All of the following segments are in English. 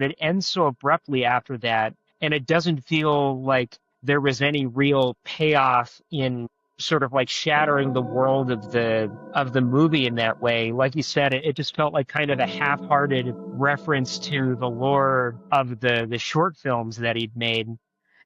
It ends so abruptly after that, and it doesn't feel like there was any real payoff in sort of like shattering the world of the movie in that way. Like you said, it just felt like kind of a half-hearted reference to the lore of the short films that he'd made,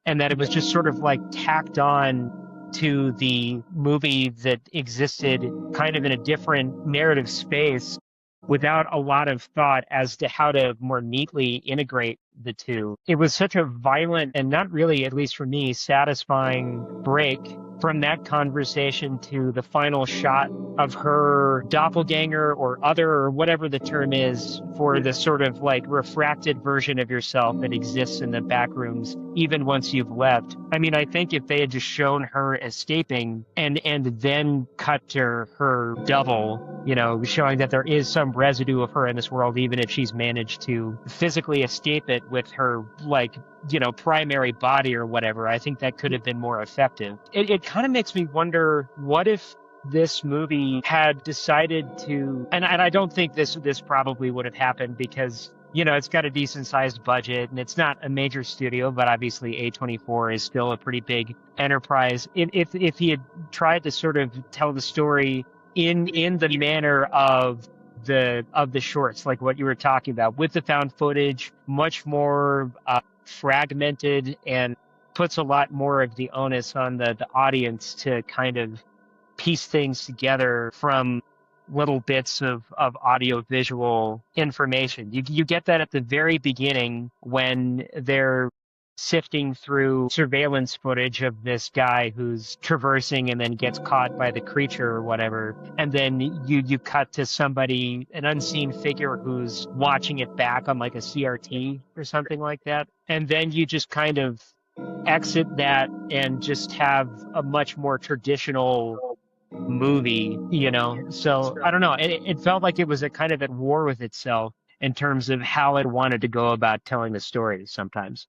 and that it was just sort of like tacked on to the movie that existed kind of in a different narrative space without a lot of thought as to how to more neatly integrate the two. It was such a violent and not really, at least for me, satisfying break from that conversation to the final shot of her doppelganger or other or whatever the term is for the sort of like refracted version of yourself that exists in the back rooms even once you've left. I mean, I think if they had just shown her escaping and then cut to her double, you know, showing that there is some residue of her in this world, even if she's managed to physically escape it with her, like, you know, primary body or whatever, I think that could have been more effective. It kind of makes me wonder, what if this movie had decided to, and I don't think this probably would have happened because, you know, it's got a decent sized budget and it's not a major studio, but obviously A24 is still a pretty big enterprise. If he had tried to sort of tell the story in the manner of the shorts, like what you were talking about, with the found footage, much more fragmented, and puts a lot more of the onus on the audience to kind of piece things together from little bits of audio visual information. You get that at the very beginning when they're sifting through surveillance footage of this guy who's traversing and then gets caught by the creature or whatever. And then you cut to somebody, an unseen figure who's watching it back on like a CRT or something like that. And then you just kind of exit that and just have a much more traditional movie, you know? So I don't know. It felt like it was a kind of at war with itself in terms of how it wanted to go about telling the story sometimes.